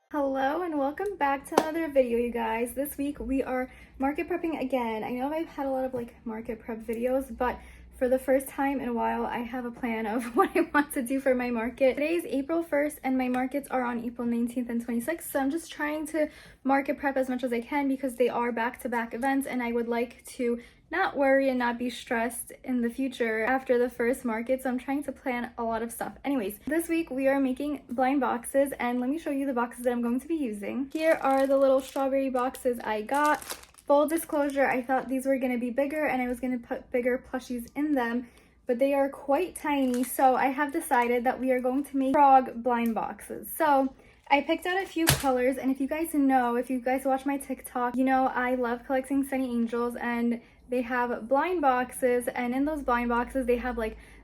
Hello and welcome back to another video, you guys. This week we are market prepping again. I know I've had a lot of market prep videos, but for the first time in a while I have a plan of what I want to do for my market. Today is April 1st and my markets are on April 19th and 26th, so I'm just trying to market prep as much as I can because they are back-to-back events and I would like to not worry and not be stressed in the future after the first market, so I'm trying to plan a lot of stuff. Anyways, this week we are making blind boxes and let me show you the boxes that I'm going to be using. Here are the little strawberry boxes I got. Full disclosure, I thought these were going to be bigger and I was going to put bigger plushies in them, but they are quite tiny, so I have decided that we are going to make frog blind boxes. So I picked out a few colors, and if you guys know, if you guys watch my TikTok, you know I love collecting Sunny Angels, and they have blind boxes, and in those blind boxes they have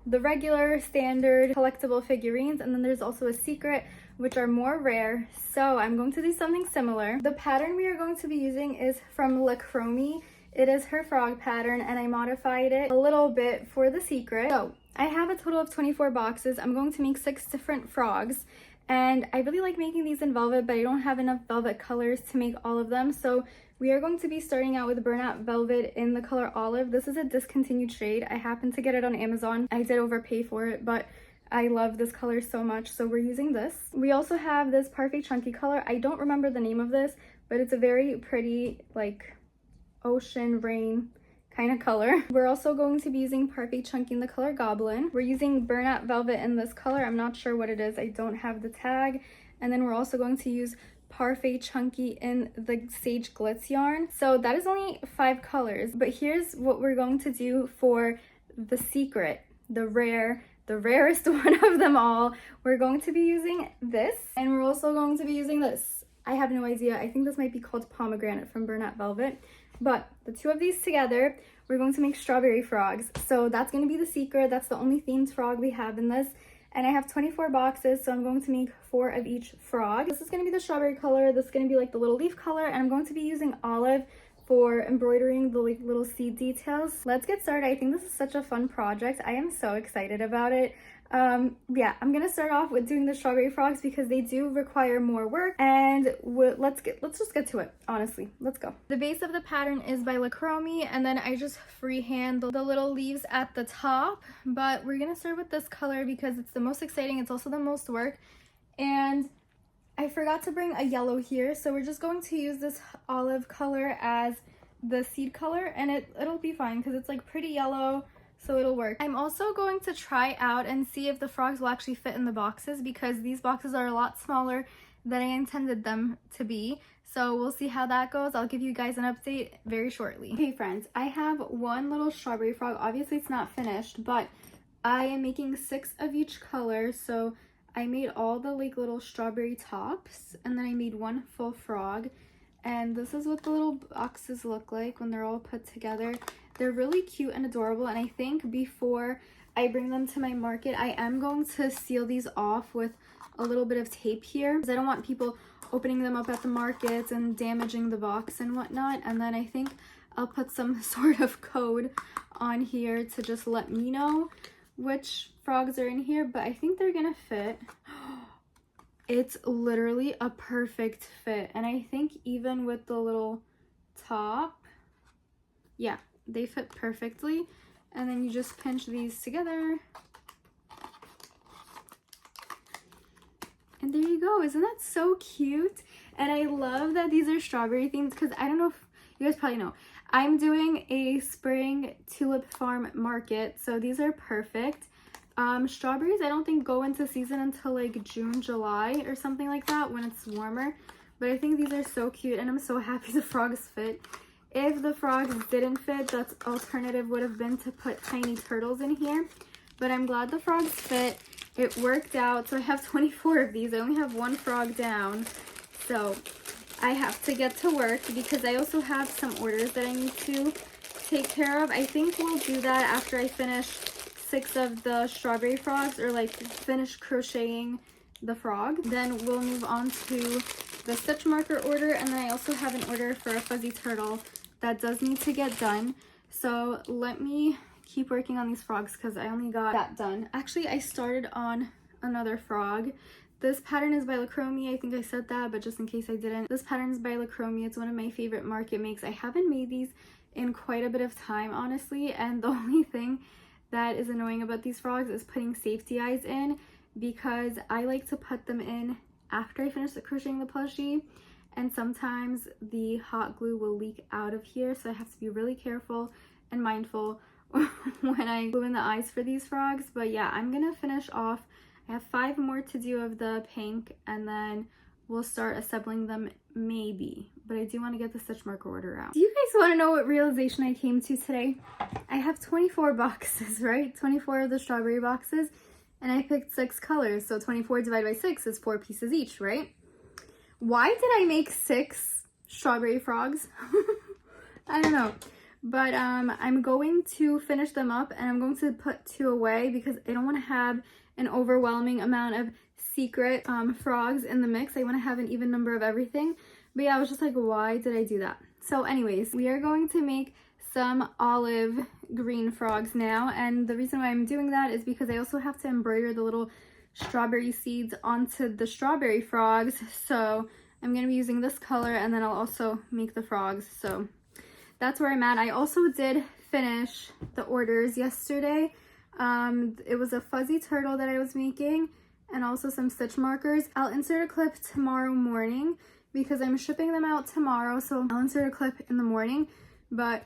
the regular standard collectible figurines, and then there's also a secret, which are more rare. So I'm going to do something similar. The pattern we are going to be using is from Crochet. It is her frog pattern and I modified it a little bit for the secret. So I have a total of 24 boxes. I'm going to make 6 different frogs. And I really like making these in velvet, but I don't have enough velvet colors to make all of them. So we are going to be starting out with burnout velvet in the color olive. This is a discontinued shade. I happened to get it on Amazon. I did overpay for it, but I love this color so much, so we're using this. We also have this Parfait Chunky color. I don't remember the name of this, but it's a very pretty, ocean rain kind of color. We're also going to be using Parfait Chunky in the color Goblin. We're using burnout velvet in this color. I'm not sure what it is. I don't have the tag. And then we're also going to use Parfait Chunky in the Sage Glitz yarn. So that is only 5 colors, but here's what we're going to do for the secret, the rarest one of them all. We're going to be using this, and we're also going to be using this. I have no idea. I think this might be called Pomegranate from Burnout Velvet. But the two of these together, we're going to make strawberry frogs. So that's going to be the secret. That's the only themed frog we have in this. And I have 24 boxes, so I'm going to make 4 of each frog. This is going to be the strawberry color. This is going to be the little leaf color. And I'm going to be using olive for embroidering the little seed details. Let's get started. I think this is such a fun project. I am so excited about it. Yeah, I'm gonna start off with doing the strawberry frogs because they do require more work, and let's just get to it. Honestly, let's go. The base of the pattern is by Crochet, and then I just freehand the little leaves at the top, but we're gonna start with this color because it's the most exciting. It's also the most work, and I forgot to bring a yellow here, so we're just going to use this olive color as the seed color, and it'll be fine because it's pretty yellow, so it'll work. I'm also going to try out and see if the frogs will actually fit in the boxes because these boxes are a lot smaller than I intended them to be. So we'll see how that goes. I'll give you guys an update very shortly. Okay friends, I have one little strawberry frog. Obviously it's not finished, but I am making 6 of each color. So I made all the little strawberry tops, and then I made 1 full frog. And this is what the little boxes look like when they're all put together. They're really cute and adorable, and I think before I bring them to my market, I am going to seal these off with a little bit of tape here because I don't want people opening them up at the markets and damaging the box and whatnot. And then I think I'll put some sort of code on here to just let me know which frogs are in here, but I think they're gonna fit. It's literally a perfect fit, and I think even with the little top, yeah, they fit perfectly. And then you just pinch these together, and there you go. Isn't that so cute? And I love that these are strawberry themed because I don't know if you guys probably know, I'm doing a spring tulip farm market, so these are perfect. Strawberries I don't think go into season until June, July or something like that when it's warmer, but I think these are so cute and I'm so happy the frogs fit. If the frogs didn't fit, that's alternative would have been to put tiny turtles in here, but I'm glad the frogs fit. It worked out. So I have 24 of these. I only have 1 frog down, so I have to get to work because I also have some orders that I need to take care of. I think we'll do that after I finish 6 of the strawberry frogs, or finish crocheting the frog. Then we'll move on to the stitch marker order, and then I also have an order for a fuzzy turtle that does need to get done. So let me keep working on these frogs because I only got that done. Actually, I started on another frog. This pattern is by Crochet. I think I said that, but just in case I didn't, this pattern is by Crochet. It's one of my favorite market makes. I haven't made these in quite a bit of time, honestly, and the only thing that is annoying about these frogs is putting safety eyes in, because I like to put them in after I finish crocheting the plushie, and sometimes the hot glue will leak out of here, so I have to be really careful and mindful when I glue in the eyes for these frogs. But yeah, I'm gonna finish off. I have 5 more to do of the pink, and then we'll start assembling them maybe, but I do want to get the stitch marker order out. Do you guys want to know what realization I came to today? I have 24 boxes, right? 24 of the strawberry boxes, and I picked 6 colors, so 24 divided by 6 is 4 pieces each, right? Why did I make 6 strawberry frogs? I don't know, but I'm going to finish them up, and I'm going to put 2 away because I don't want to have an overwhelming amount of secret frogs in the mix. I want to have an even number of everything. But yeah, I was just like, why did I do that? So anyways, we are going to make some olive green frogs now, and the reason why I'm doing that is because I also have to embroider the little strawberry seeds onto the strawberry frogs. So I'm going to be using this color, and then I'll also make the frogs. So that's where I'm at. I also did finish the orders yesterday. It was a fuzzy turtle that I was making, and also some stitch markers. I'll insert a clip tomorrow morning because I'm shipping them out tomorrow, so I'll insert a clip in the morning. But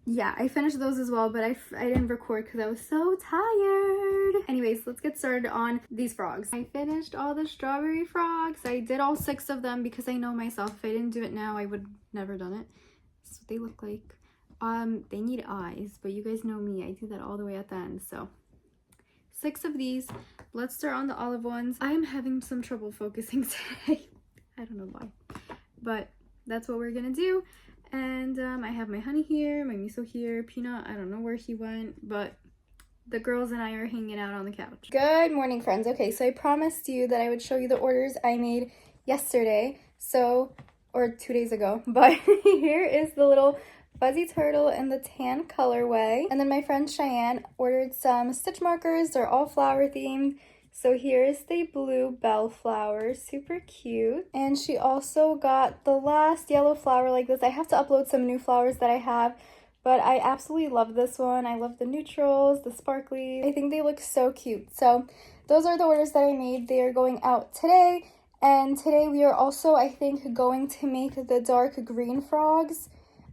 yeah, I finished those as well, but I didn't record because I was so tired. Anyways, let's get started on these frogs. I finished all the strawberry frogs. I did all 6 of them because I know myself, if I didn't do it now, I would never done it. That's what they look like. They need eyes, but you guys know me, I do that all the way at the end. So 6 of these. Let's start on the olive ones. I am having some trouble focusing today. I don't know why, but that's what we're gonna do. And I have my honey here, my miso here, Peanut, I don't know where he went, but the girls and I are hanging out on the couch. Good morning, friends. Okay, so I promised you that I would show you the orders I made yesterday, or 2 days ago, but here is the little fuzzy turtle in the tan colorway. And then my friend Cheyenne ordered some stitch markers. They're all flower themed. So here's the blue bell flower, super cute. And she also got the last yellow flower like this. I have to upload some new flowers that I have, but I absolutely love this one. I love the neutrals, the sparkly. I think they look so cute. So those are the orders that I made. They are going out today. And today we are also, I think, going to make the dark green frogs.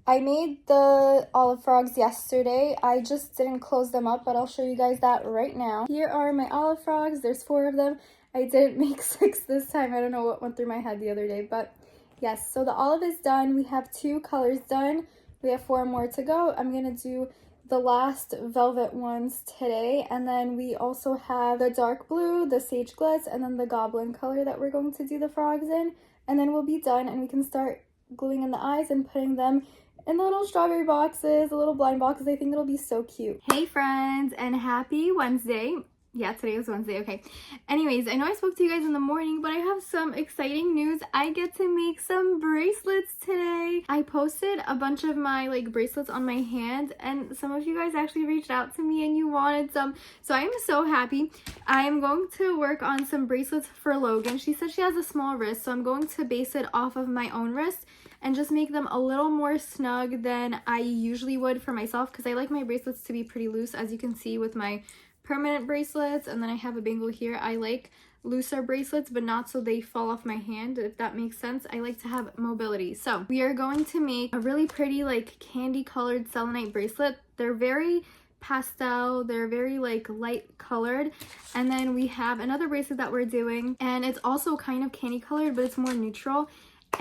I made the olive frogs yesterday. I just didn't close them up, but I'll show you guys that right now. Here are my olive frogs. There's 4 of them. I didn't make 6 this time. I don't know what went through my head the other day, but yes. So the olive is done. We have 2 colors done. We have 4 more to go. I'm gonna do the last velvet ones today, and then we also have the dark blue, the sage glass, and then the goblin color that we're going to do the frogs in, and then we'll be done and we can start gluing in the eyes and putting them in the little strawberry boxes, the little blind boxes. I think it'll be so cute. Hey friends, and happy Wednesday. Yeah, today was Wednesday, okay. Anyways, I know I spoke to you guys in the morning, but I have some exciting news. I get to make some bracelets today. I posted a bunch of my bracelets on my hand, and some of you guys actually reached out to me and you wanted some. So I am so happy. I am going to work on some bracelets for Logan. She said she has a small wrist, so I'm going to base it off of my own wrist and just make them a little more snug than I usually would for myself, because I like my bracelets to be pretty loose, as you can see with my permanent bracelets. And then I have a bangle here. I like looser bracelets, but not so they fall off my hand, if that makes sense. I like to have mobility. So we are going to make a really pretty candy colored selenite bracelet. They're very pastel, they're very light colored. And then we have another bracelet that we're doing, and it's also kind of candy colored, but it's more neutral,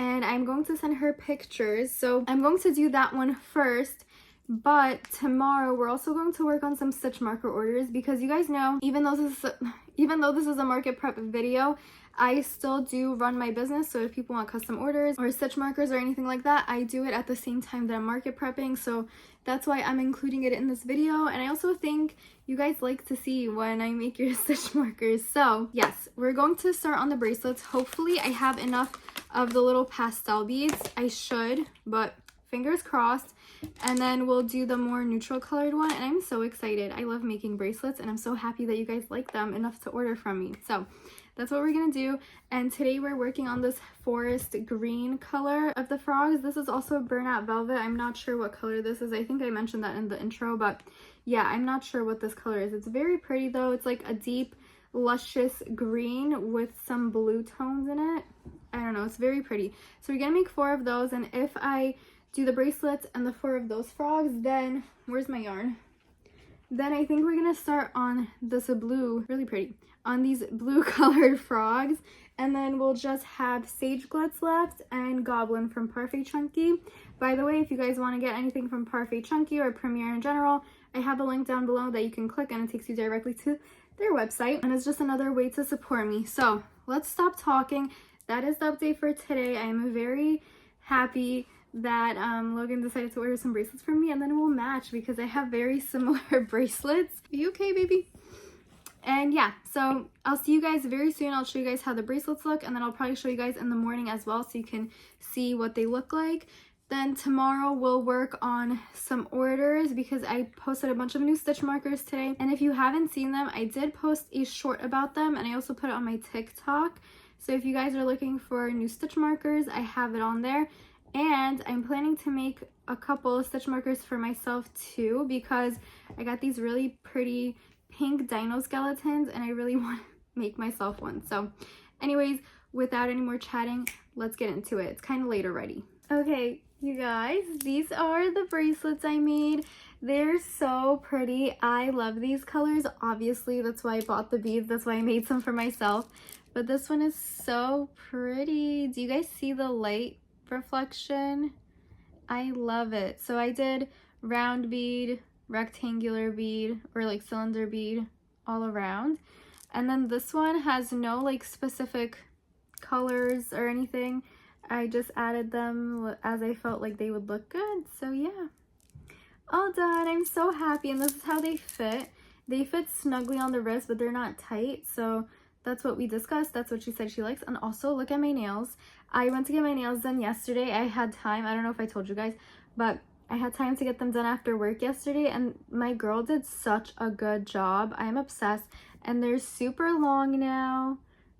and I'm going to send her pictures. So I'm going to do that one first. But tomorrow we're also going to work on some stitch marker orders, because you guys know, even though this is a market prep video, I still do run my business. So if people want custom orders or stitch markers or anything like that, I do it at the same time that I'm market prepping. So that's why I'm including it in this video. And I also think you guys like to see when I make your stitch markers. So yes, we're going to start on the bracelets. Hopefully I have enough of the little pastel beads. I should, but fingers crossed. And then we'll do the more neutral colored one, and I'm so excited. I love making bracelets, and I'm so happy that you guys like them enough to order from me. So that's what we're gonna do. And today we're working on this forest green color of the frogs. This is also burnout velvet. I'm not sure what color this is. I think I mentioned that in the intro, but yeah, I'm not sure what this color is. It's very pretty though. It's like a deep luscious green with some blue tones in it. I don't know, it's very pretty. So we're gonna make 4 of those, and if I do the bracelets and the 4 of those frogs, then where's my yarn? Then I think we're gonna start on this blue, really pretty, on these blue colored frogs, and then we'll just have Sage Glitz left and Goblin from Parfait Chunky. By the way, if you guys want to get anything from Parfait Chunky or Premiere in general, I have a link down below that you can click and it takes you directly to their website, and it's just another way to support me. So let's stop talking. That is the update for today. I am very happy that Logan decided to order some bracelets for me, and then we'll match because I have very similar bracelets. Are you okay, baby? And yeah, so I'll see you guys very soon. I'll show you guys how the bracelets look, and then I'll probably show you guys in the morning as well so you can see what they look like. Then tomorrow we'll work on some orders because I posted a bunch of new stitch markers today, and if you haven't seen them, I did post a short about them, and I also put it on my TikTok. So if you guys are looking for new stitch markers, I have it on there. And I'm planning to make a couple of stitch markers for myself too, because I got these really pretty pink dino skeletons and I really want to make myself one. So anyways, without any more chatting, let's get into it. It's kind of late already. Okay, you guys, these are the bracelets I made. They're so pretty. I love these colors. Obviously, that's why I bought the beads. That's why I made some for myself. But this one is so pretty. Do you guys see the light reflection? I love it. So I did round bead, rectangular bead, or like cylinder bead all around. And then this one has no like specific colors or anything. I just added them as I felt like they would look good. So yeah, all done. I'm so happy, and this is how they fit. They fit snugly on the wrist, but they're not tight. So that's what we discussed. That's what she said she likes. And also, look at my nails. I went to get my nails done yesterday. I had time. I don't know if I told you guys, but I had time to get them done after work yesterday, and my girl did such a good job. I'm obsessed, and they're super long now.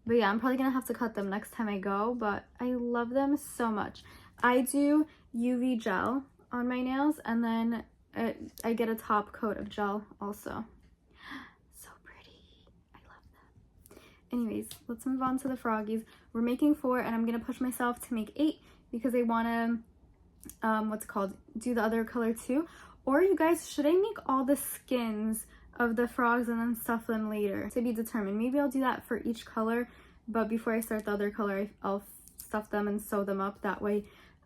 But yeah, I'm probably gonna have to cut them next time I go, but I love them so much. I do UV gel on my nails, and then I get a top coat of gel also. So pretty. I love them. Anyways, let's move on to the froggies. We're making 4, and I'm gonna push myself to make 8 because I wanna do the other color too. Or you guys, should I make all the skins of the frogs and then stuff them later? To be determined. Maybe I'll do that for each color, but before I start the other color, I'll stuff them and sew them up. That way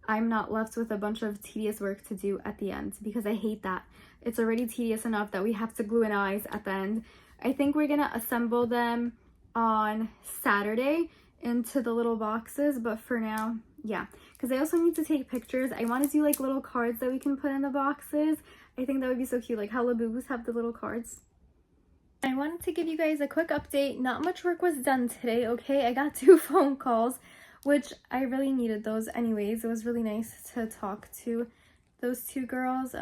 I'm not left with a bunch of tedious work to do at the end, because I hate that. It's already tedious enough that we have to glue in eyes at the end. I think we're gonna assemble them on Saturday into the little boxes, but for now, yeah, because I also need to take pictures. I want to do like little cards that we can put in the boxes. I think that would be so cute, like how Labubus have the little cards. I wanted to give you guys a quick update. Not much work was done today, okay? I got 2 phone calls, which I really needed those anyways. It was really nice to talk to those 2 girls.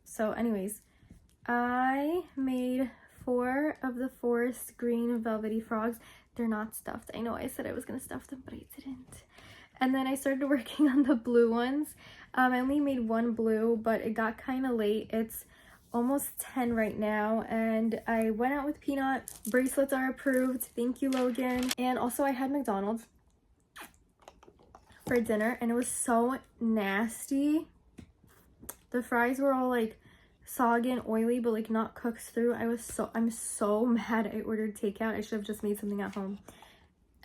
So anyways, I made 4 of the forest green velvety frogs. They're not stuffed. I know I said I was gonna stuff them, but I didn't. And then I started working on the blue ones. I only made 1 blue, but it got kind of late. It's almost 10 right now, and I went out with Peanut. Bracelets are approved. Thank you, Logan. And also I had McDonald's for dinner, and it was so nasty. The fries were all like soggy and oily, but like not cooked through. I'm so mad I ordered takeout. I should have just made something at home.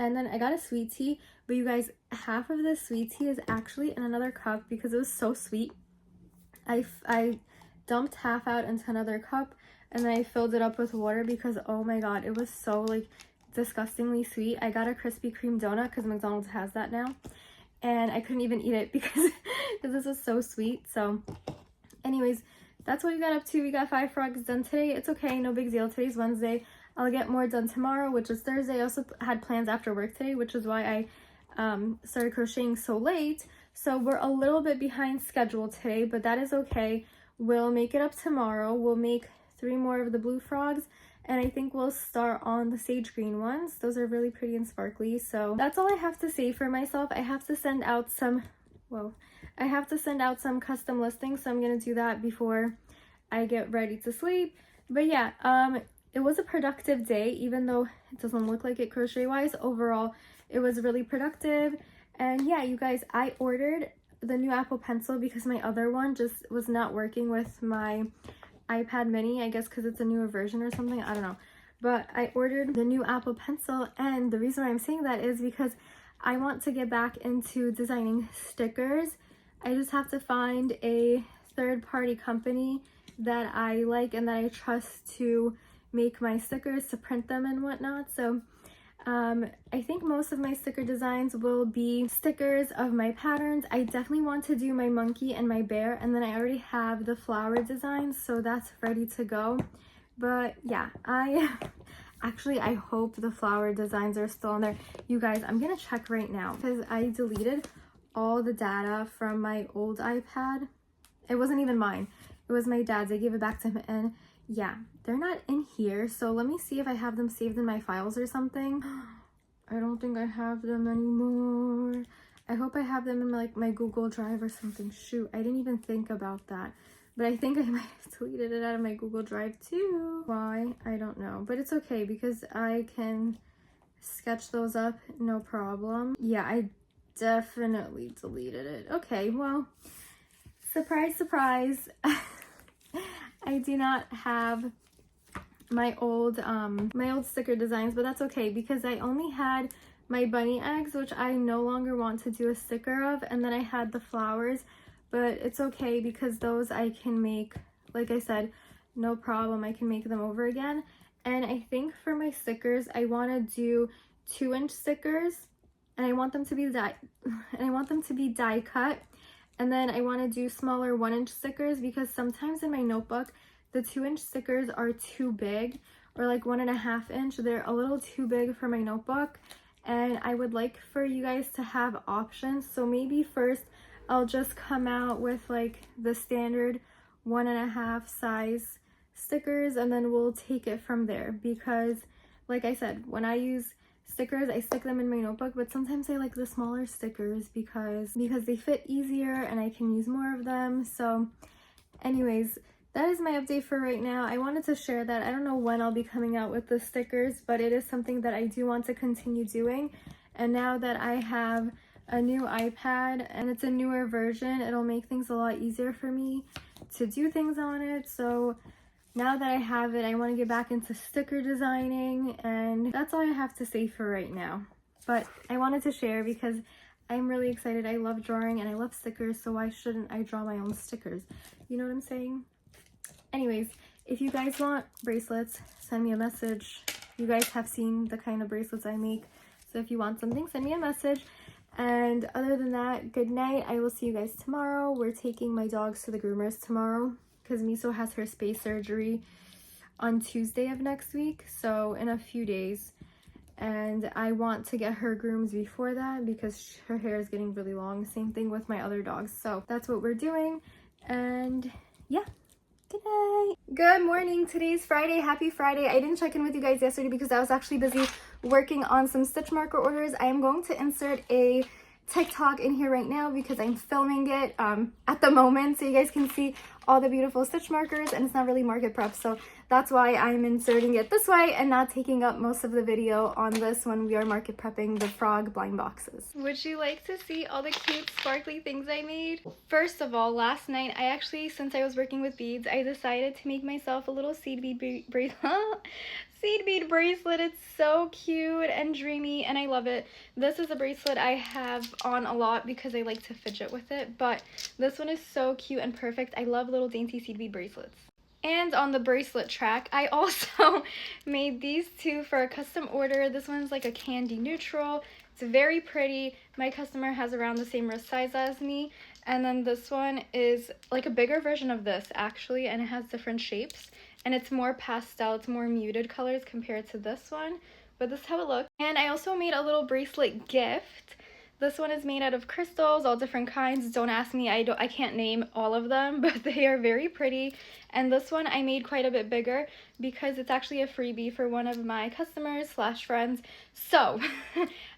And then I got a sweet tea, but you guys, half of this sweet tea is actually in another cup because it was so sweet. I dumped half out into another cup, and then I filled it up with water because, oh my god, it was so like disgustingly sweet. I got a Krispy Kreme donut because McDonald's has that now, and I couldn't even eat it because this was so sweet. So anyways, that's what we got up to. We got 5 frogs done today. It's okay, no big deal. Today's Wednesday. I'll get more done tomorrow, which is Thursday. I also had plans after work today, which is why I started crocheting so late. So we're a little bit behind schedule today, but that is okay. We'll make it up tomorrow. We'll make 3 more of the blue frogs, and I think we'll start on the sage green ones. Those are really pretty and sparkly. So that's all I have to say for myself. I have to send out some, I have to send out some custom listings, so I'm gonna do that before I get ready to sleep. But yeah, it was a productive day, even though it doesn't look like it crochet wise. Overall, it was really productive. And yeah, you guys, I ordered the new Apple Pencil because my other one just was not working with my iPad mini, I guess because it's a newer version or something, I don't know. But I ordered the new Apple Pencil, and the reason why I'm saying that is because I want to get back into designing stickers. I just have to find a third-party company that I like and that I trust to make my stickers, to print them and whatnot. So I think most of my sticker designs will be stickers of my patterns. I definitely want to do my monkey and my bear, and then I already have the flower design, so that's ready to go. But yeah, I hope the flower designs are still on there. You guys, I'm gonna check right now because I deleted all the data from my old iPad. It wasn't even mine, it was my dad's. I gave it back to him, and yeah, they're not in here. So let me see if I have them saved in my files or something. I don't think I have them anymore. I hope I have them in my Google Drive or something. Shoot, I didn't even think about that. But I think I might have deleted it out of my Google Drive too. Why? I don't know. But it's okay because I can sketch those up, no problem. Yeah, I definitely deleted it. Okay, well, surprise, surprise. I do not have my old sticker designs, but that's okay because I only had my bunny eggs, which I no longer want to do a sticker of, and then I had the flowers, but it's okay because those I can make, like I said, no problem. I can make them over again. And I think for my stickers, I want to do 2-inch stickers, and I want them to be die cut. And then I want to do smaller 1-inch stickers because sometimes in my notebook, the 2-inch stickers are too big, or like 1.5 inch. They're a little too big for my notebook. And I would like for you guys to have options. So maybe first I'll just come out with like the standard 1.5 size stickers, and then we'll take it from there. Because like I said, when I use stickers, I stick them in my notebook, but sometimes I like the smaller stickers because they fit easier and I can use more of them. So anyways, that is my update for right now. I wanted to share that. I don't know when I'll be coming out with the stickers, but it is something that I do want to continue doing. And now that I have a new iPad and it's a newer version, it'll make things a lot easier for me to do things on it. So now that I have it, I want to get back into sticker designing, and that's all I have to say for right now. But I wanted to share because I'm really excited. I love drawing and I love stickers, so why shouldn't I draw my own stickers? You know what I'm saying? Anyways, if you guys want bracelets, send me a message. You guys have seen the kind of bracelets I make, so if you want something, send me a message. And other than that, good night. I will see you guys tomorrow. We're taking my dogs to the groomers tomorrow because Miso has her space surgery on Tuesday of next week, so in a few days. And I want to get her grooms before that because her hair is getting really long. Same thing with my other dogs. So that's what we're doing. And yeah. Good night. Good morning. Today's Friday. Happy Friday. I didn't check in with you guys yesterday because I was actually busy working on some stitch marker orders. I am going to insert a TikTok in here right now because I'm filming it at the moment so you guys can see all the beautiful stitch markers, and it's not really market prep, so that's why I'm inserting it this way and not taking up most of the video on this when we are market prepping the frog blind boxes. Would you like to see all the cute sparkly things I made? First of all, last night I actually, since I was working with beads, I decided to make myself a little seed bead bracelet. Seed bead bracelet. It's so cute and dreamy and I love it. This is a bracelet I have on a lot because I like to fidget with it, but this one is so cute and perfect. I love little dainty seed bead bracelets. And on the bracelet track, I also made these two for a custom order. This one's like a candy neutral. It's very pretty. My customer has around the same wrist size as me. And then this one is like a bigger version of this actually, and it has different shapes. And it's more pastel, it's more muted colors compared to this one. But this is how it looks. And I also made a little bracelet gift. This one is made out of crystals, all different kinds. Don't ask me, I can't name all of them, but they are very pretty. And this one I made quite a bit bigger because it's actually a freebie for one of my customers slash friends. So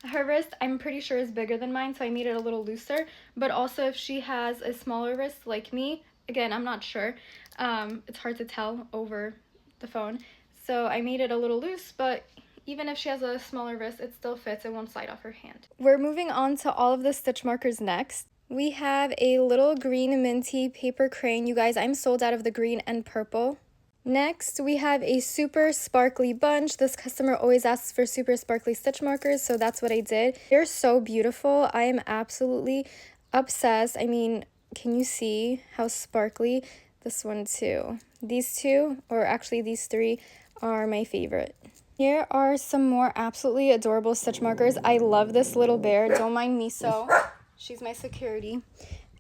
her wrist I'm pretty sure is bigger than mine, so I made it a little looser. But also if she has a smaller wrist like me, again, I'm not sure. It's hard to tell over the phone. So I made it a little loose, but even if she has a smaller wrist, it still fits. It won't slide off her hand. We're moving on to all of the stitch markers next. We have a little green minty paper crane. You guys, I'm sold out of the green and purple. Next, we have a super sparkly bunch. This customer always asks for super sparkly stitch markers, so that's what I did. They're so beautiful. I am absolutely obsessed. I mean, can you see how sparkly? This one too. These two, or actually these three, are my favorite. Here are some more absolutely adorable stitch markers. I love this little bear. Don't mind me so. She's my security.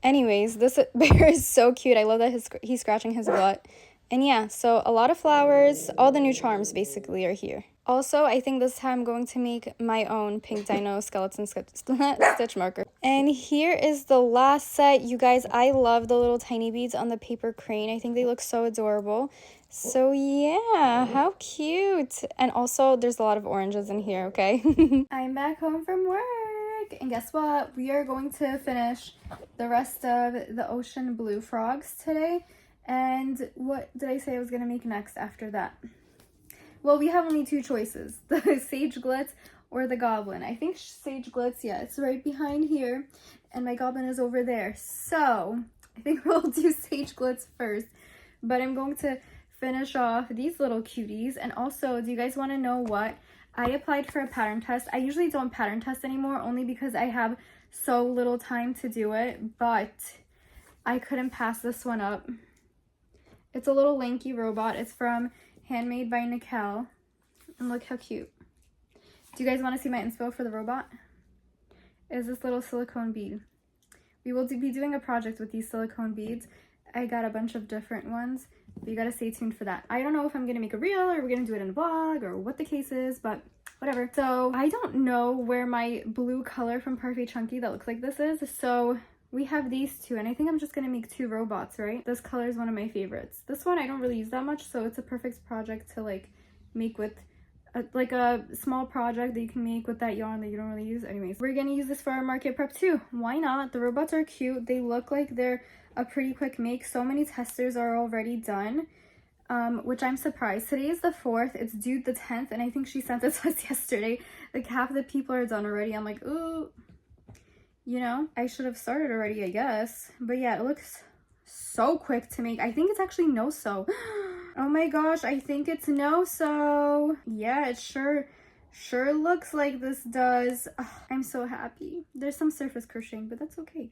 Anyways, this bear is so cute. I love that he's scratching his butt. And yeah, so a lot of flowers. All the new charms basically are here. Also, I think this time I'm going to make my own pink dino skeleton stitch marker. And here is the last set. You guys, I love the little tiny beads on the paper crane. I think they look so adorable. So yeah, how cute. And also, there's a lot of oranges in here, okay? I'm back home from work. And guess what? We are going to finish the rest of the ocean blue frogs today. And what did I say I was going to make next after that? Well, we have only two choices, the Sage Glitz or the Goblin. I think Sage Glitz, yeah, it's right behind here, and my Goblin is over there. So, I think we'll do Sage Glitz first, but I'm going to finish off these little cuties. And also, do you guys want to know what? I applied for a pattern test. I usually don't pattern test anymore, only because I have so little time to do it, but I couldn't pass this one up. It's a little lanky robot. It's from Handmade by Nicole, and look how cute. Do you guys want to see my inspo for the robot? Is this little silicone bead. We will be doing a project with these silicone beads. I got a bunch of different ones, but you gotta stay tuned for that. I don't know if I'm gonna make a reel or we're gonna do it in a vlog or what the case is, but whatever. So I don't know where my blue color from Parfait Chunky that looks like this is, so we have these two, and I think I'm just gonna make two robots, right? This color is one of my favorites. This one I don't really use that much, so it's a perfect project to like make with like a small project that you can make with that yarn that you don't really use. Anyways, we're gonna use this for our market prep too. Why not? The robots are cute. They look like they're a pretty quick make. So many testers are already done, which I'm surprised. Today is the 4th. It's due the 10th, and I think she sent it to us yesterday. Like half the people are done already. I'm like, ooh. You know, I should have started already, I guess. But yeah, it looks so quick to make. I think it's actually no-sew. Oh my gosh, I think it's no-sew. Yeah, it sure looks like this does. Ugh, I'm so happy. There's some surface crocheting, but that's okay.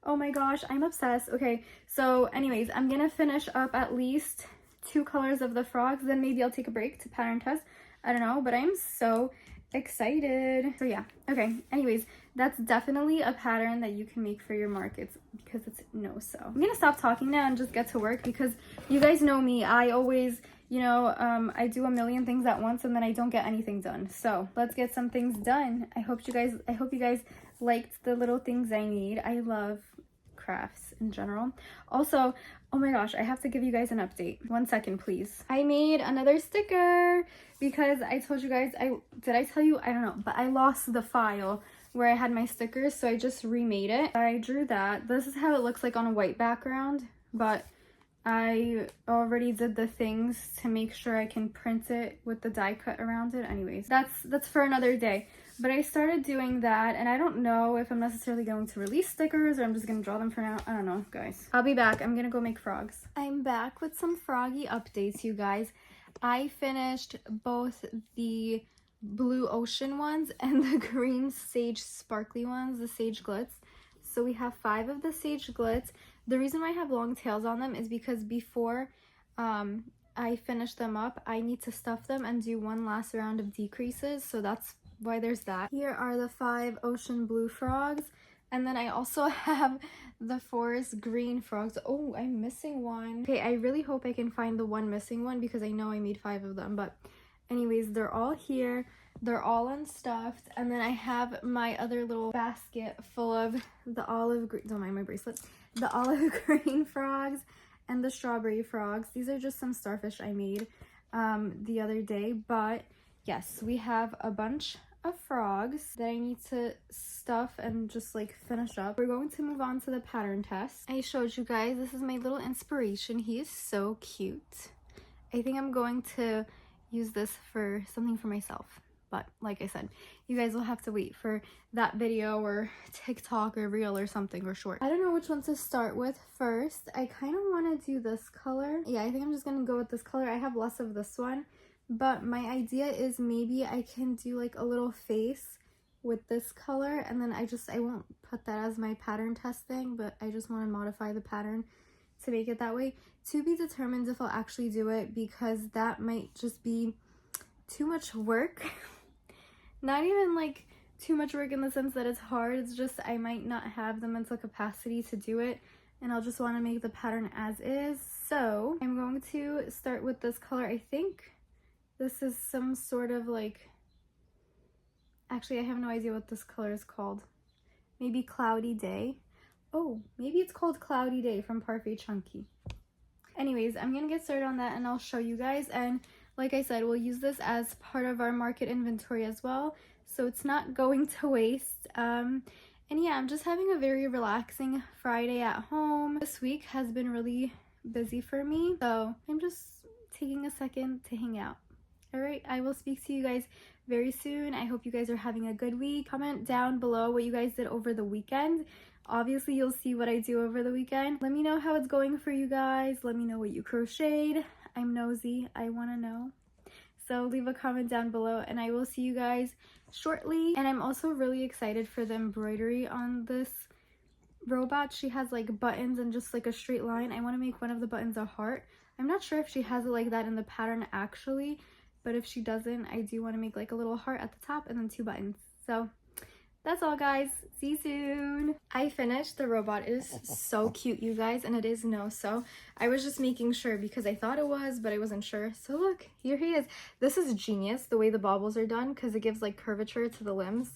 Oh my gosh, I'm obsessed. Okay, so anyways, I'm gonna finish up at least 2 colors of the frogs. Then maybe I'll take a break to pattern test. I don't know, but I'm so excited. So yeah, okay, anyways, that's definitely a pattern that you can make for your markets because it's no-sew. I'm gonna stop talking now and just get to work because you guys know me. I always, you know, I do a million things at once and then I don't get anything done. So let's get some things done. I hope you guys liked the little things I made. I love crafts in general. Also, oh my gosh, I have to give you guys an update. 1 second, please. I made another sticker because I told you guys, did I tell you? I don't know, but I lost the file where I had my stickers, so I just remade it. I drew that. This is how it looks like on a white background, but I already did the things to make sure I can print it with the die cut around it. Anyways, that's for another day. But I started doing that, and I don't know if I'm necessarily going to release stickers or I'm just going to draw them for now. I don't know, guys. I'll be back. I'm going to go make frogs. I'm back with some froggy updates, you guys. I finished both the blue ocean ones and the green sage sparkly ones, the sage glitz. So we have 5 of the sage glitz. The reason why I have long tails on them is because before I finish them up, I need to stuff them and do one last round of decreases. So that's why there's that. Here are the 5 ocean blue frogs, and then I also have the forest green frogs. Oh, I'm missing one. Okay, I really hope I can find the one missing one because I know I made 5 of them, but anyways, they're all here. They're all unstuffed. And then I have my other little basket full of the olive green, don't mind my bracelet, the olive green frogs and the strawberry frogs. These are just some starfish I made the other day. But yes, we have a bunch of frogs that I need to stuff and just like finish up. We're going to move on to the pattern test. I showed you guys, this is my little inspiration. He is so cute. I think I'm going to use this for something for myself. But like I said, you guys will have to wait for that video or TikTok or reel or something or short. I don't know which one to start with first. I kind of want to do this color. Yeah, I think I'm just going to go with this color. I have less of this one. But my idea is maybe I can do like a little face with this color. And then I won't put that as my pattern test thing. But I just want to modify the pattern to make it that way. To be determined if I'll actually do it, because that might just be too much work. Not even like too much work in the sense that it's hard, it's just I might not have the mental capacity to do it, and I'll just want to make the pattern as is. So I'm going to start with this color. I think this is some sort of like, actually I have no idea what this color is called. Maybe Cloudy Day. Oh, maybe it's called Cloudy Day from Parfait Chunky. Anyways, I'm gonna get started on that and I'll show you guys. And like I said, we'll use this as part of our market inventory as well, so it's not going to waste. And yeah, I'm just having a very relaxing Friday at home. This week has been really busy for me, so I'm just taking a second to hang out. All right, I will speak to you guys very soon. I hope you guys are having a good week. Comment down below what you guys did over the weekend. Obviously, you'll see what I do over the weekend. Let me know how it's going for you guys. Let me know what you crocheted. I'm nosy. I want to know. So leave a comment down below and I will see you guys shortly. And I'm also really excited for the embroidery on this robot. She has like buttons and just like a straight line. I want to make one of the buttons a heart. I'm not sure if she has it like that in the pattern actually, but if she doesn't, I do want to make like a little heart at the top and then 2 buttons. So that's all, guys. See you soon. I finished. The robot is so cute, you guys, and it is no-sew. I was just making sure because I thought it was, but I wasn't sure. So look, here he is. This is genius, the way the baubles are done, because it gives like curvature to the limbs.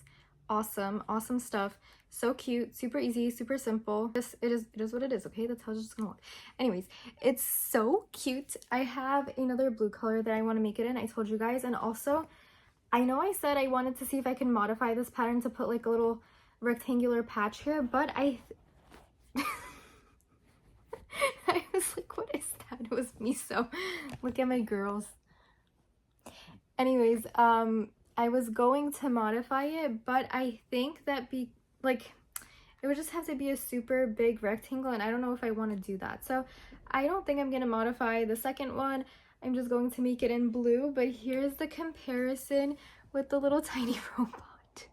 Awesome, awesome stuff. So cute, super easy, super simple. It is what it is, okay? That's how it's just gonna look. Anyways, it's so cute. I have another blue color that I want to make it in. I told you guys, and also I know I said I wanted to see if I can modify this pattern to put like a little rectangular patch here, but I was like, what is that? It was me, so look at my girls. Anyways, I was going to modify it, but I think that it would just have to be a super big rectangle, and I don't know if I want to do that. So I don't think I'm going to modify the second one. I'm just going to make it in blue, but here's the comparison with the little tiny robot.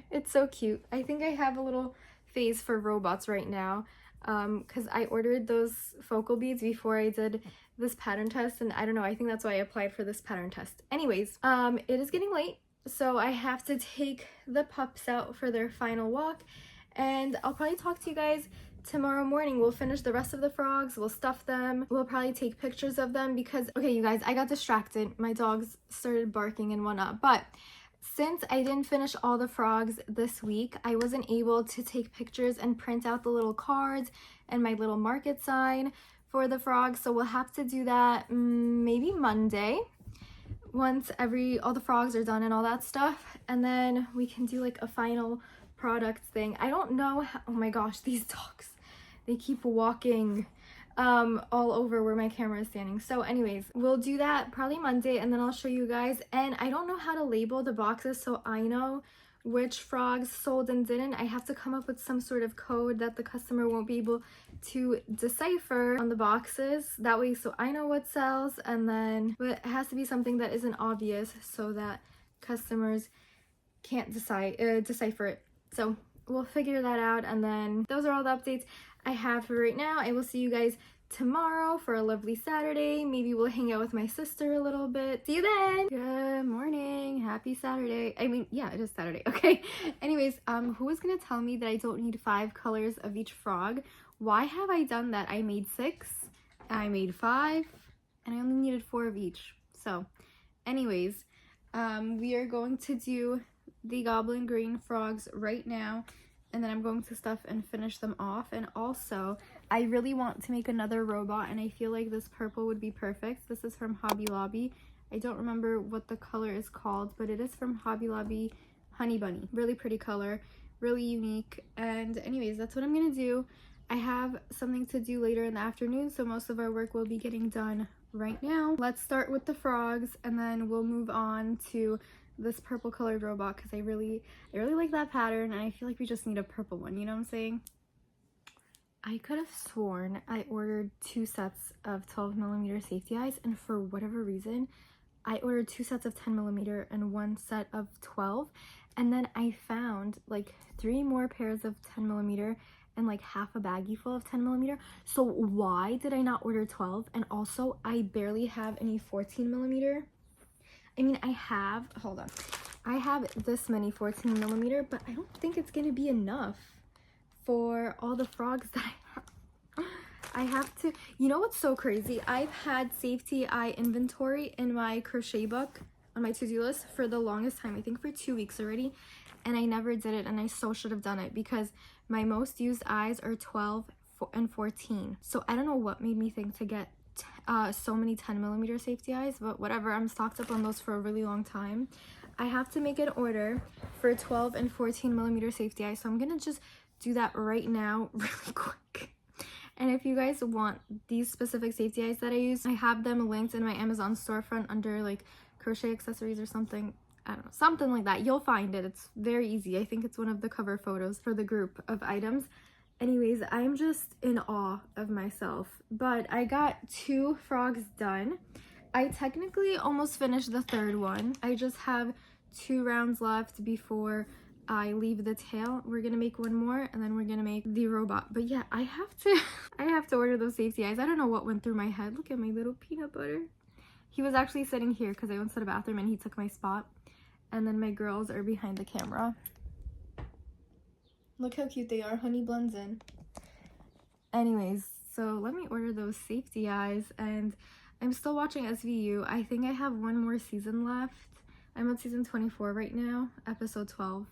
It's so cute. I think I have a little phase for robots right now because I ordered those focal beads before I did this pattern test, and I don't know, I think that's why I applied for this pattern test. Anyways, it is getting late, so I have to take the pups out for their final walk, and I'll probably talk to you guys tomorrow morning. We'll finish the rest of the frogs, we'll stuff them, we'll probably take pictures of them because, okay, you guys, I got distracted. My dogs started barking and whatnot, but since I didn't finish all the frogs this week, I wasn't able to take pictures and print out the little cards and my little market sign for the frogs, so we'll have to do that maybe Monday once all the frogs are done and all that stuff, and then we can do like a final product thing. I don't know how, oh my gosh, these dogs, they keep walking all over where my camera is standing. So anyways, we'll do that probably Monday, and then I'll show you guys. And I don't know how to label the boxes, so I know which frogs sold and didn't. I have to come up with some sort of code that the customer won't be able to decipher on the boxes, that way so I know what sells, and then but it has to be something that isn't obvious so that customers can't decipher it. So we'll figure that out, and then those are all the updates I have for right now. I will see you guys tomorrow for a lovely Saturday. Maybe we'll hang out with my sister a little bit. See you then. Good morning. Happy Saturday. I mean, yeah, it is Saturday. Okay. Anyways, who was gonna tell me that I don't need 5 colors of each frog? Why have I done that? I made 6, I made 5, and I only needed 4 of each. So anyways, We are going to do the goblin green frogs right now, and then I'm going to stuff and finish them off. And also, I really want to make another robot, and I feel like this purple would be perfect. This is from Hobby Lobby. I don't remember what the color is called, but it is from Hobby Lobby Honey Bunny. Really pretty color, really unique. And anyways, that's what I'm gonna do. I have something to do later in the afternoon, so most of our work will be getting done right now. Let's start with the frogs, and then we'll move on to this purple colored robot because I really like that pattern, and I feel like we just need a purple one, you know what I'm saying? I could have sworn I ordered 2 sets of 12mm safety eyes, and for whatever reason I ordered 2 sets of 10mm and 1 set of 12, and then I found like 3 more pairs of 10mm and like half a baggie full of 10mm. So why did I not order 12? And also, I barely have any 14mm. I mean, I have this many 14mm, but I don't think it's gonna be enough for all the frogs that I have to, you know what's so crazy? I've had safety eye inventory in my crochet book on my to-do list for the longest time, I think for 2 weeks already, and I never did it, and I so should have done it because my most used eyes are 12 and 14. So I don't know what made me think to get so many 10mm safety eyes, but whatever, I'm stocked up on those for a really long time. I have to make an order for 12 and 14mm safety eyes, so I'm gonna just do that right now really quick. And if you guys want these specific safety eyes that I use, I have them linked in my Amazon storefront under like crochet accessories or something. I don't know, something like that. You'll find it. It's very easy. I think it's one of the cover photos for the group of items. Anyways, I'm just in awe of myself. But I got 2 frogs done. I technically almost finished the 3rd one. I just have 2 rounds left before I leave the tail. We're gonna make 1 more, and then we're gonna make the robot. But yeah, I have to order those safety eyes. I don't know what went through my head. Look at my little peanut butter. He was actually sitting here because I went to the bathroom and he took my spot. And then my girls are behind the camera. Look how cute they are. Honey blends in. Anyways, so let me order those safety eyes, and I'm still watching SVU. I think I have 1 more season left. I'm on season 24 right now, episode 12.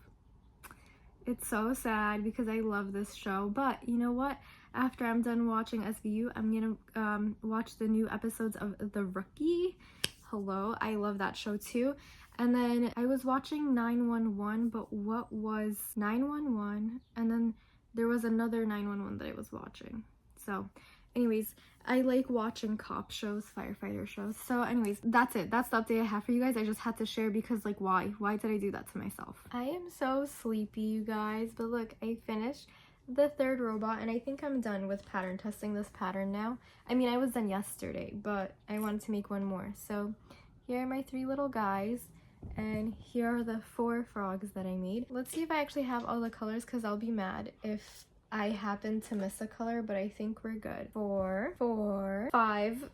It's so sad because I love this show, but you know what? After I'm done watching SVU, I'm gonna watch the new episodes of The Rookie. Hello, I love that show too. And then I was watching 911, but what was 911? And then there was another 911 that I was watching. So anyways, I like watching cop shows, firefighter shows. So anyways, that's it. That's the update I have for you guys. I just had to share because like why did I do that to myself? I am so sleepy, you guys, but look, I finished the 3rd robot, and I think I'm done with pattern testing this pattern now. I mean, I was done yesterday, but I wanted to make 1 more. So here are my 3 little guys, and here are the 4 frogs that I made. Let's see if I actually have all the colors, because I'll be mad if I happen to miss a color, but I think we're good. 4, 5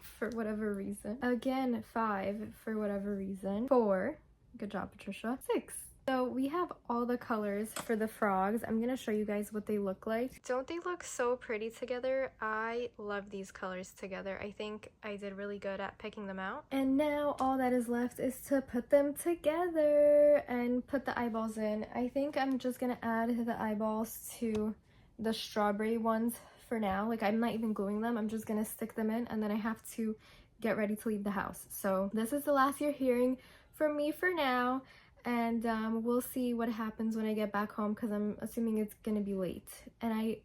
for whatever reason. Again, 5 for whatever reason. 4, good job, Patricia. 6. So we have all the colors for the frogs. I'm gonna show you guys what they look like. Don't they look so pretty together? I love these colors together. I think I did really good at picking them out. And now all that is left is to put them together and put the eyeballs in. I think I'm just gonna add the eyeballs to the strawberry ones for now. Like, I'm not even gluing them. I'm just gonna stick them in, and then I have to get ready to leave the house. So this is the last you're hearing from me for now. And we'll see what happens when I get back home, because I'm assuming it's gonna be late. And I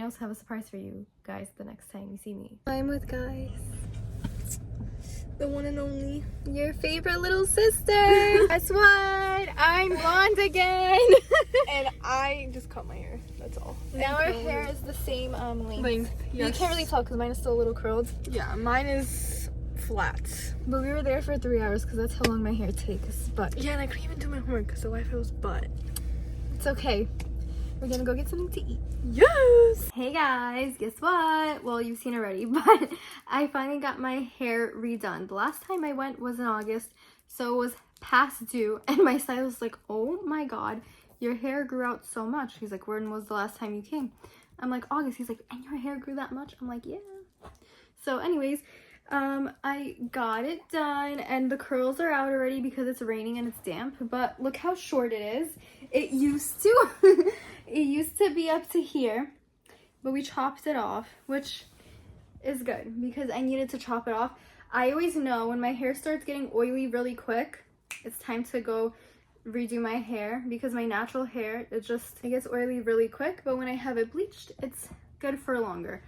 also have a surprise for you guys the next time you see me. I'm with guys. The one and only, your favorite little sister. Guess what? I'm blonde again. And I just cut my hair, that's all. Now our hair is the same length. Yes. You can't really tell because mine is still a little curled. Yeah, mine is flat. But we were there for 3 hours because that's how long my hair takes. But yeah, and I couldn't even do my homework because the Wi-Fi was butt. It's okay. We're gonna go get something to eat. Yes! Hey guys, guess what? Well, you've seen already, but I finally got my hair redone. The last time I went was in August, so it was past due, and my stylist was like, oh my god, your hair grew out so much. He's like, when was the last time you came? I'm like, August. He's like, and your hair grew that much? I'm like, yeah. So anyways, I got it done and the curls are out already because it's raining and it's damp, but look how short it is. It used to it used to be up to here, but we chopped it off, which is good because I needed to chop it off. I always know when my hair starts getting oily really quick, it's time to go redo my hair because my natural hair, it gets oily really quick, but when I have it bleached, it's good for longer.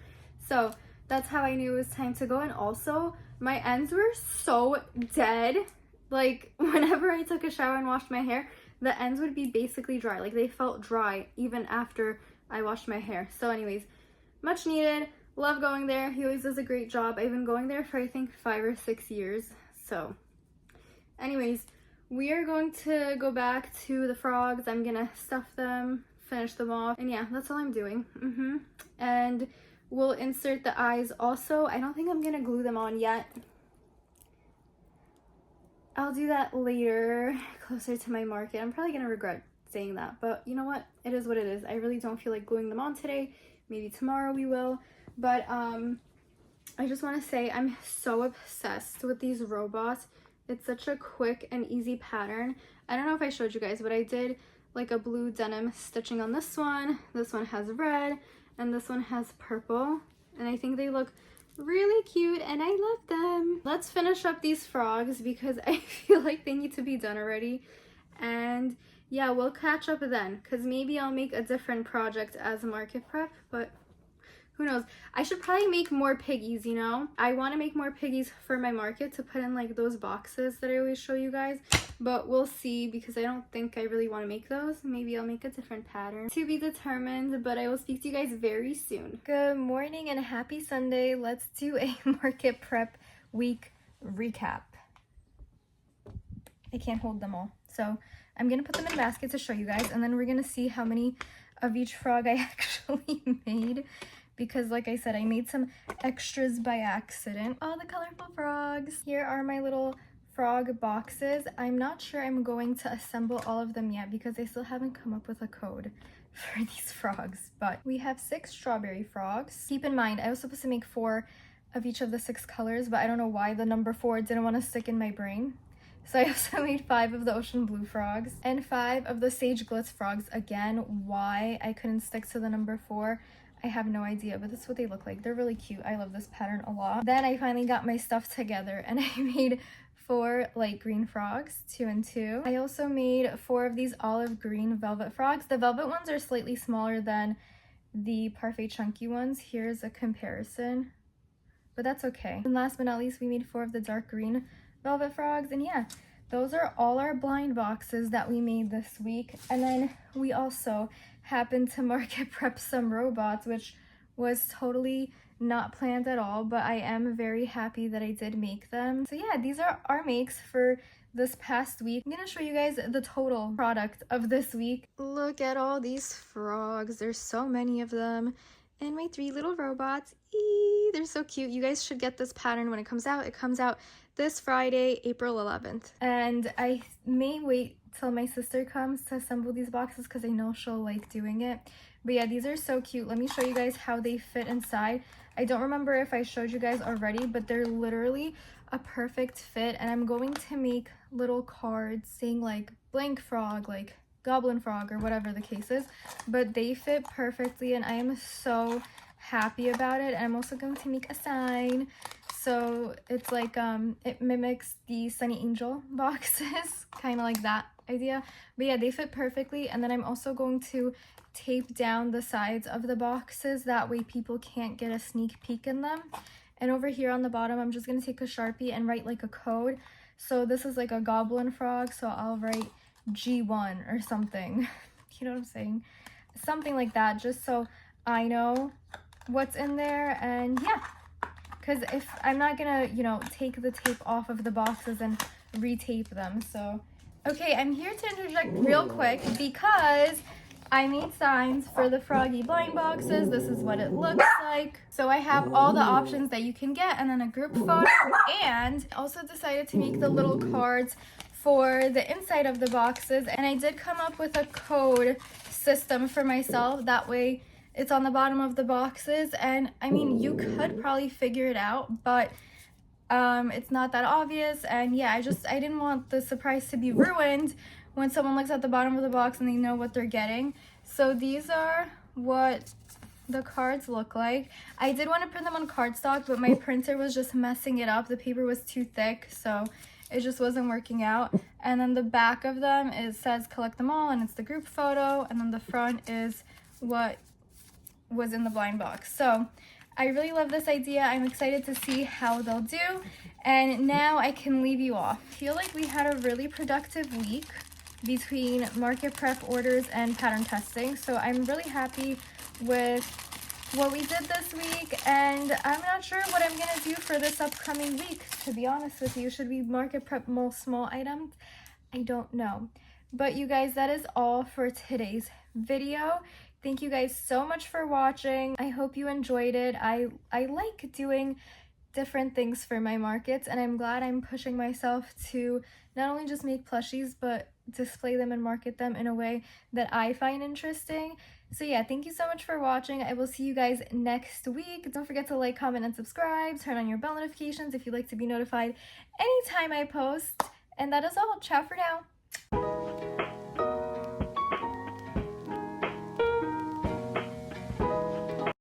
So that's how I knew it was time to go. And also my ends were so dead. Like whenever I took a shower and washed my hair, the ends would be basically dry. Like they felt dry even after I washed my hair. So anyways, much needed. Love going there. He always does a great job. I've been going there for I think 5 or 6 years. So anyways, we are going to go back to the frogs. I'm gonna stuff them, finish them off, and yeah, that's all I'm doing. And we'll insert the eyes also. I don't think I'm gonna glue them on yet. I'll do that later, closer to my market. I'm probably gonna regret saying that, but you know what? It is what it is. I really don't feel like gluing them on today. Maybe tomorrow we will. But I just want to say I'm so obsessed with these robots. It's such a quick and easy pattern. I don't know if I showed you guys, but I did like a blue denim stitching on this one. This one has red and this one has purple. And I think they look really cute and I love them. Let's finish up these frogs because I feel like they need to be done already. And yeah, we'll catch up then because maybe I'll make a different project as a market prep, but who knows? I should probably make more piggies, you know? I want to make more piggies for my market to put in like those boxes that I always show you guys. But we'll see because I don't think I really want to make those. Maybe I'll make a different pattern. To be determined, but I will speak to you guys very soon. Good morning and happy Sunday. Let's do a market prep week recap. I can't hold them all. So I'm going to put them in a basket to show you guys. And then we're going to see how many of each frog I actually made. Because like I said, I made some extras by accident. All the colorful frogs. Here are my little frog boxes. I'm not sure I'm going to assemble all of them yet because I still haven't come up with a code for these frogs. But we have 6 strawberry frogs. Keep in mind, I was supposed to make 4 of each of the 6 colors, but I don't know why the number 4 didn't want to stick in my brain. So I also made 5 of the ocean blue frogs and 5 of the sage glitz frogs. Again, why I couldn't stick to the number 4, I have no idea, but this is what they look like. They're really cute. I love this pattern a lot. Then I finally got my stuff together and I made 4 light green frogs, 2 and 2. I also made 4 of these olive green velvet frogs. The velvet ones are slightly smaller than the parfait chunky ones. Here's a comparison, but that's okay. And last but not least, we made 4 of the dark green velvet frogs. And yeah, those are all our blind boxes that we made this week. And then we also happened to market prep some robots, which was totally not planned at all, but I am very happy that I did make them. So yeah, these are our makes for this past week. I'm gonna show you guys the total product of this week. Look at all these frogs. There's so many of them. And my 3 little robots. Eee, they're so cute. You guys should get this pattern when it comes out. It comes out this Friday, April 11th. And I may wait till my sister comes to assemble these boxes because I know she'll like doing it. But yeah, these are so cute. Let me show you guys how they fit inside. I don't remember if I showed you guys already, but they're literally a perfect fit. And I'm going to make little cards saying like blank frog, like goblin frog, or whatever the case is. But they fit perfectly and I am so happy about it. And I'm also going to make a sign. So it's like, it mimics the Sunny Angel boxes, kind of like that idea. But yeah, they fit perfectly. And then I'm also going to tape down the sides of the boxes. That way people can't get a sneak peek in them. And over here on the bottom, I'm just going to take a Sharpie and write like a code. So this is like a goblin frog. So I'll write G1 or something. You know what I'm saying? Something like that, just so I know what's in there. And yeah. Because if I'm not gonna, you know, take the tape off of the boxes and retape them. So, okay, I'm here to interject real quick because I made signs for the Froggy blind boxes. This is what it looks like. So I have all the options that you can get and then a group photo. And also decided to make the little cards for the inside of the boxes. And I did come up with a code system for myself. That way it's on the bottom of the boxes. And I mean, you could probably figure it out, but It's not that obvious, and yeah, I didn't want the surprise to be ruined when someone looks at the bottom of the box and they know what they're getting. So these are what the cards look like. I did want to print them on cardstock, but my printer was just messing it up. The paper was too thick, so it just wasn't working out. And then the back of them, it says collect them all, and it's the group photo, and then the front is what was in the blind box. So I really love this idea. I'm excited to see how they'll do. And now I can leave you off. I feel like we had a really productive week between market prep orders and pattern testing. So I'm really happy with what we did this week, and I'm not sure what I'm gonna do for this upcoming week, to be honest with you. Should we market prep more small items? I don't know. But you guys, that is all for today's video. Thank you guys so much for watching. I hope you enjoyed it. I like doing different things for my markets, and I'm glad I'm pushing myself to not only just make plushies, but display them and market them in a way that I find interesting. So yeah, thank you so much for watching. I will see you guys next week. Don't forget to like, comment, and subscribe. Turn on your bell notifications if you'd like to be notified anytime I post. And that is all. Ciao for now.